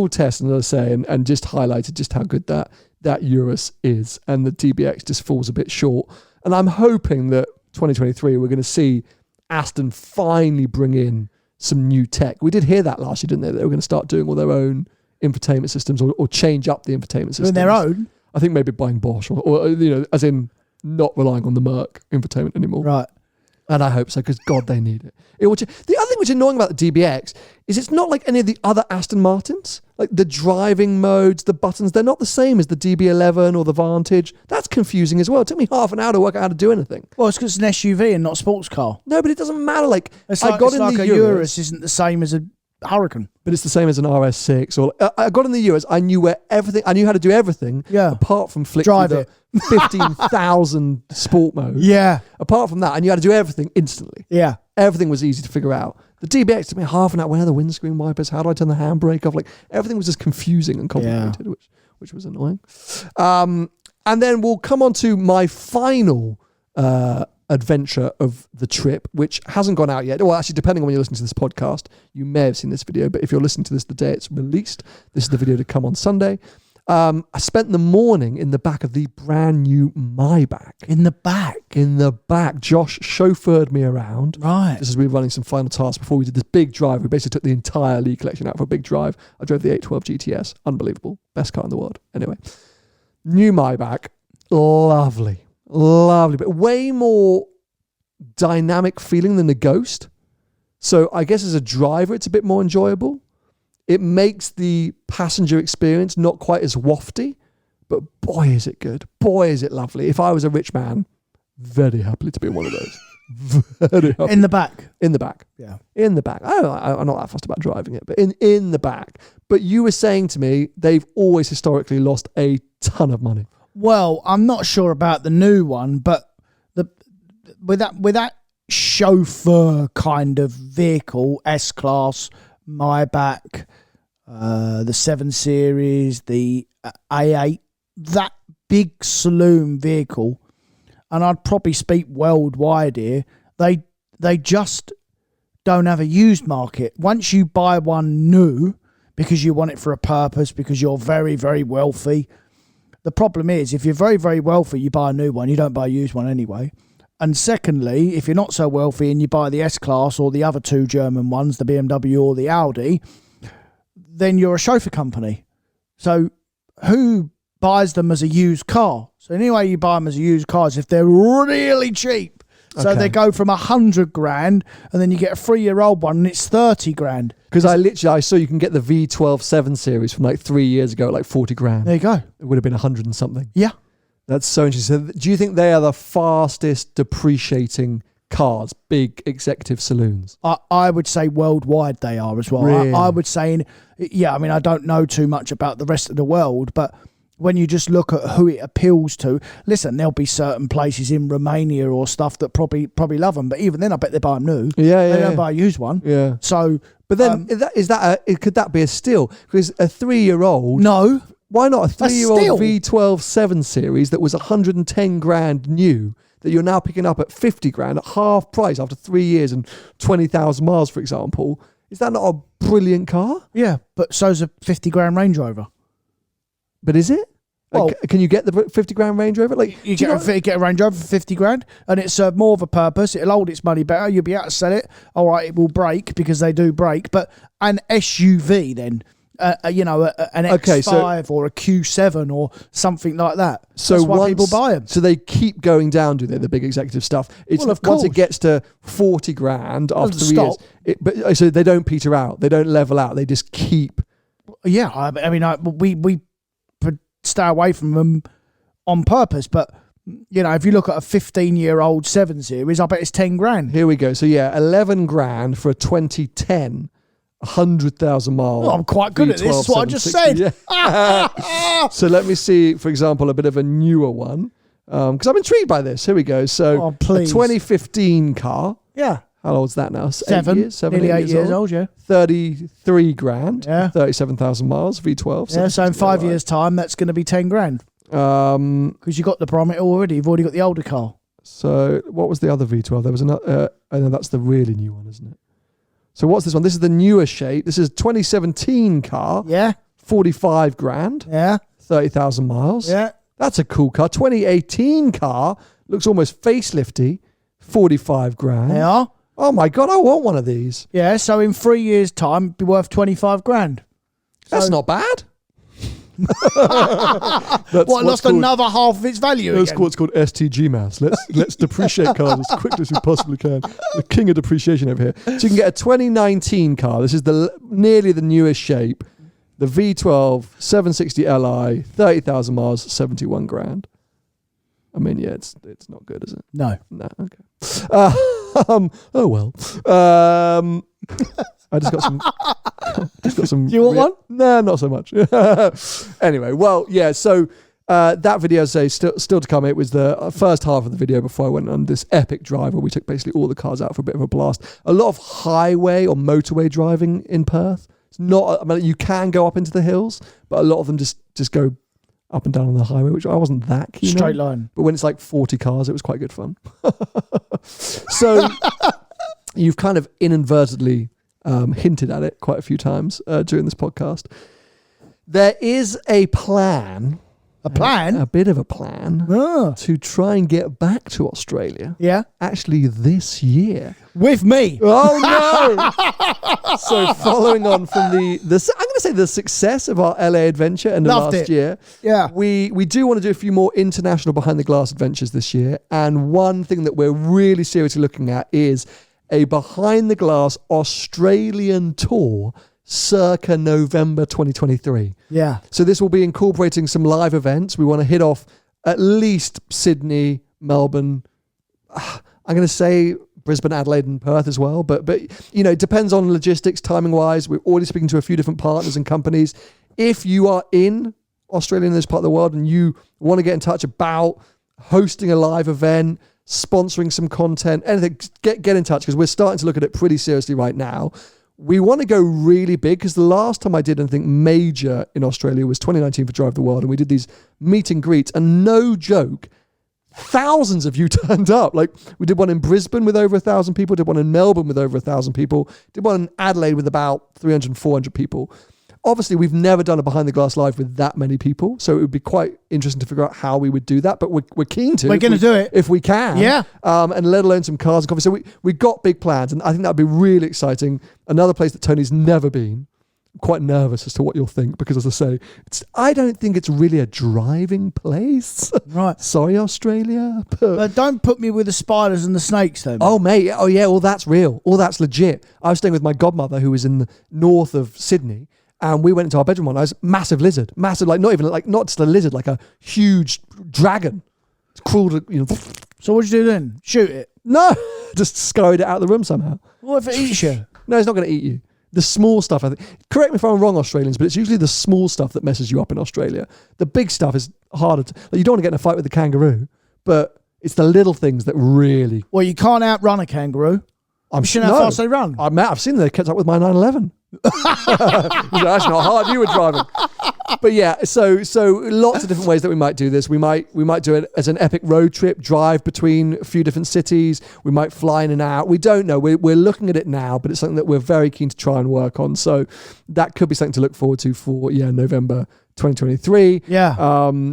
test, and as I say, and just highlighted just how good that Urus is, and the DBX just falls a bit short. And I'm hoping that 2023 we're going to see Aston finally bring in some new tech. We did hear that last year, didn't they? They were going to start doing all their own infotainment systems or change up the infotainment systems. Their own? I think maybe buying Bosch or as in not relying on the Merc infotainment anymore. Right. And I hope so, because God, they need it. The other thing which is annoying about the DBX is it's not like any of the other Aston Martins. Like the driving modes, the buttons, they're not the same as the DB11 or the Vantage. That's confusing as well. It took me half an hour to work out how to do anything. Well, it's because it's an SUV and not a sports car. No, but it doesn't matter. Like, a Urus isn't the same as a Hurricane. But it's the same as an RS6. Or I got in the Urus. I knew I knew how to do everything. Yeah. Apart from flick Drive the 15,000 sport mode. Yeah. Apart from that, I knew how to do everything instantly. Yeah. Everything was easy to figure out. The DBX took me half an hour. Where are the windscreen wipers? How do I turn the handbrake off? Like everything was just confusing and complicated, which was annoying. And then we'll come on to my final adventure of the trip, which hasn't gone out yet. Well, actually, depending on when you're listening to this podcast, you may have seen this video, but if you're listening to this the day it's released, this is the video to come on Sunday. I spent the morning in the back of the brand new Mayback. In the back? Josh chauffeured me around. Right. This is we were running some final tasks before we did this big drive. We basically took the entire Lee collection out for a big drive. I drove the 812 GTS. Unbelievable. Best car in the world. Anyway. New Mayback. Lovely, but way more dynamic feeling than the Ghost. So I guess as a driver, it's a bit more enjoyable. It makes the passenger experience not quite as wafty, but boy, is it good. Boy, is it lovely. If I was a rich man, very happily to be in one of those. Very happy. In the back? In the back. Yeah. In the back. I'm not that fussed about driving it, but in the back. But you were saying to me, they've always historically lost a ton of money. Well, I'm not sure about the new one, but with that chauffeur kind of vehicle, S-Class, Mayback, the 7 Series, the A8, that big saloon vehicle, and I'd probably speak worldwide here, they just don't have a used market. Once you buy one new, because you want it for a purpose, because you're very, very wealthy, the problem is, if you're very, very wealthy, you buy a new one, you don't buy a used one anyway. And secondly, if you're not so wealthy and you buy the S-Class or the other two German ones, the BMW or the Audi, then you're a chauffeur company. So who buys them as a used car? So anyway, you buy them as a used car is if they're really cheap. So they go from 100 grand and then you get a 3-year-old one and it's 30 grand. Because I saw you can get the V12 7 Series from like 3 years ago at like 40 grand. There you go. It would have been 100 and something. Yeah. That's so interesting. So do you think they are the fastest depreciating cars, big executive saloons? I would say worldwide they are as well. Really? I would say, I mean, I don't know too much about the rest of the world, but when you just look at who it appeals to, listen, there'll be certain places in Romania or stuff that probably love them, but even then I bet they buy them new. Yeah, They don't buy a used one. Yeah. So, but then could that be a steal? Because a 3-year-old... No. Why not a 3-year-old steal. V12 7 Series that was 110 grand new that you're now picking up at 50 grand at half price after 3 years and 20,000 miles, for example? Is that not a brilliant car? Yeah, but so's a 50 grand Range Rover. But is it? Well, can you get the 50 grand Range Rover? Like you get a Range Rover for 50 grand and it's more of a purpose. It'll hold its money better. You'll be able to sell it. All right, it will break because they do break. But an SUV then, an X5 or a Q7 or something like that. So that's why people buy them. So they keep going down, do they? The big executive stuff. It's of once course. it gets to 40 grand after 3 stop. years. So they don't peter out. They don't level out. They just keep. Yeah, I mean, we stay away from them on purpose, but if you look at a 15-year-old 7 Series, I bet it's 10 grand. Here we go. So 11 grand for a 2010, 100,000 mile. Well, I'm quite good at this. That's what I just said. Yeah. So let me see, for example, a bit of a newer one, because I'm intrigued by this. Here we go. So a 2015 car. Yeah. How old's that now? 7 years, nearly 8 years old. Yeah. 33 grand. Yeah. 37,000 miles. V12. Yeah. So in 5 years' time, that's going to be 10 grand. Because you got the barometer already. You've already got the older car. So what was the other V12? There was another. No, that's the really new one, isn't it? So what's this one? This is the newer shape. This is 2017 car. Yeah. 45 grand. Yeah. 30,000 miles. Yeah. That's a cool car. 2018 car. Looks almost facelifty. 45 grand. They are. Oh my God, I want one of these. Yeah, so in 3 years' time, it'd be worth 25 grand. That's not bad. Lost another half of its value That's again. what's called STG maths. Let's depreciate cars as quickly as we possibly can. The king of depreciation over here. So you can get a 2019 car. This is nearly the newest shape. The V12 760 Li, 30,000 miles, 71 grand. I mean, yeah, it's not good, is it? No. No, okay. Oh well. I just got some. Do you want one? No, not so much. Anyway, well, yeah. So that video, as I say, still to come. It was the first half of the video before I went on this epic drive where we took basically all the cars out for a bit of a blast. A lot of highway or motorway driving in Perth. It's not. I mean, you can go up into the hills, but a lot of them just go up and down on the highway, which I wasn't that keen on. Straight line. But when it's like 40 cars, it was quite good fun. So you've kind of inadvertently hinted at it quite a few times during this podcast. There is a plan. A plan? A bit of a plan to try and get back to Australia. Yeah. Actually this year. With me. Oh no. So following on from I'm going to say the success of our LA adventure and last year. Yeah. We do want to do a few more international behind the glass adventures this year. And one thing that we're really seriously looking at is a behind the glass Australian tour circa November 2023. Yeah. So this will be incorporating some live events. We want to hit off at least Sydney, Melbourne. I'm going to say Brisbane, Adelaide and Perth as well. But it depends on logistics, timing wise. We're already speaking to a few different partners and companies. If you are in Australia, in this part of the world, and you want to get in touch about hosting a live event, sponsoring some content, anything, get in touch, because we're starting to look at it pretty seriously right now. We want to go really big, because the last time I did anything major in Australia was 2019 for Drive the World, and we did these meet and greets, and no joke, thousands of you turned up. Like, we did one in Brisbane with over 1,000 people, did one in Melbourne with over 1,000 people, did one in Adelaide with about 300, 400 people. Obviously, we've never done a behind the glass live with that many people, so it would be quite interesting to figure out how we would do that. But we're keen to. We're going to do it if we can. Yeah. And let alone some cars and coffee. So we got big plans, and I think that'd be really exciting. Another place that Tony's never been. I'm quite nervous as to what you'll think, because as I say, I don't think it's really a driving place. Right. Sorry, Australia. But don't put me with the spiders and the snakes, though. Oh, mate. Oh, yeah. All that's real. All that's legit. I was staying with my godmother, who was in the north of Sydney. And we went into our bedroom one night. Massive lizard, massive, not just a lizard, like a huge dragon. It's crawled, So what'd you do then? Shoot it? No, just scurried it out of the room somehow. What if it eats you? No, it's not going to eat you. The small stuff, I think. Correct me if I'm wrong, Australians, but it's usually the small stuff that messes you up in Australia. The big stuff is harder to. You don't want to get in a fight with the kangaroo, but it's the little things that really. Well, you can't outrun a kangaroo. I'm sure how fast they run. I've seen them. They kept up with my 911. That's not hard. You were driving. But yeah, so lots of different ways that we might do this. We might do it as an epic road trip, drive between a few different cities. We might fly in and out. We don't know. We're looking at it now, but it's something that we're very keen to try and work on. So that could be something to look forward to for November 2023. Yeah.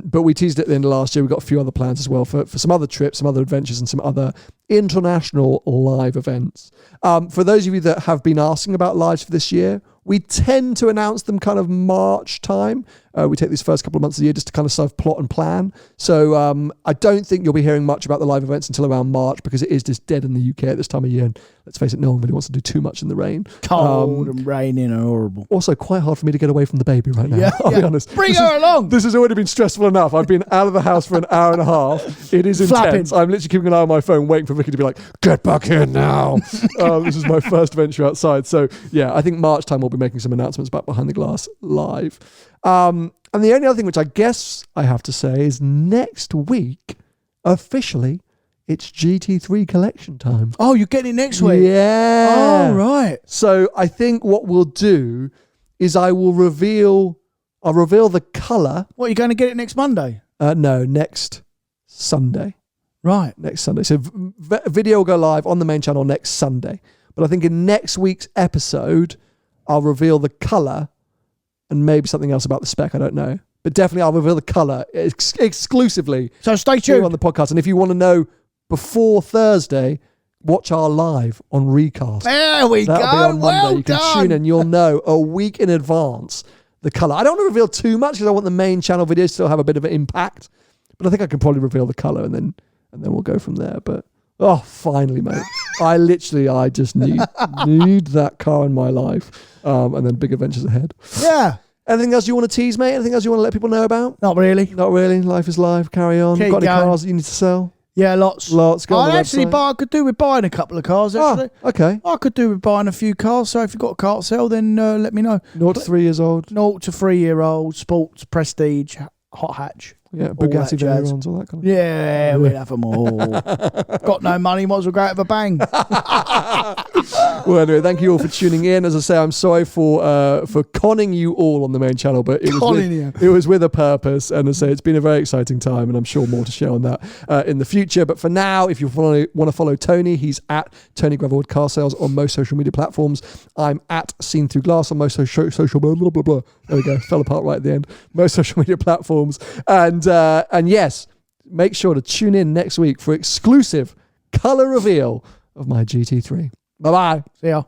But we teased it at the end of last year. We've got a few other plans as well for some other trips, some other adventures, and some other international live events. For those of you that have been asking about lives for this year, We tend to announce them kind of March time. We take these first couple of months of the year just to kind of sort of plot and plan. So I don't think you'll be hearing much about the live events until around March, because it is just dead in the UK at this time of year. And let's face it, no one really wants to do too much in the rain. Cold and raining and horrible. Also, quite hard for me to get away from the baby right now. I'll be honest. Bring her along. This has already been stressful enough. I've been out of the house for an hour and a half. It is intense. Flapping. I'm literally keeping an eye on my phone, waiting for Vicky to be like, get back here now. This is my first venture outside. So yeah, I think March time we'll be making some announcements about Behind the Glass live. And the only other thing which I guess I have to say is next week, officially, it's GT3 collection time. Oh, you're getting it next week? Yeah. Oh, right. So I think what we'll do is I'll reveal the colour. What, you're going to get it next Monday? No, next Sunday. Right. Next Sunday. So video will go live on the main channel next Sunday. But I think in next week's episode, I'll reveal the colour and maybe something else about the spec. I don't know. But definitely I'll reveal the colour exclusively. So stay tuned on the podcast. And if you want to know before Thursday, watch our live on Recast. There we That'll go. be on Monday. Well You can done. tune in. You'll know a week in advance the colour. I don't want to reveal too much because I want the main channel videos to still have a bit of an impact. But I think I can probably reveal the colour and then we'll go from there. But finally, mate. I just need that car in my life. And then big adventures ahead. Yeah. Anything else you want to tease, mate? Anything else you want to let people know about? Not really. Not really. Life is life. Carry on. Keep Got any going. cars that you need to sell? Yeah, lots. Go on the website. I could do with buying a couple of cars, actually. Okay. I could do with buying a few cars, so if you've got a car to sell, then let me know. 0 to 3 years old. 0 to 3-year-old, sports, prestige, hot hatch. Yeah, all Bugatti that jazz. Veyrons, all that kind of Yeah, we'll have them all. Got no money, might as well go out with a bang. Well, anyway, thank you all for tuning in. As I say, I'm sorry for conning you all on the main channel, but it was with a purpose. And as I say, it's been a very exciting time, and I'm sure more to share on that in the future. But for now, if you want to follow Tony, he's at Tony Gravelwood Car Sales on most social media platforms. I'm at Seen Through Glass on most social blah, blah, blah, blah. There we go. Fell apart right at the end. Most social media platforms. And yes, make sure to tune in next week for exclusive colour reveal of my GT3. Bye-bye. See ya.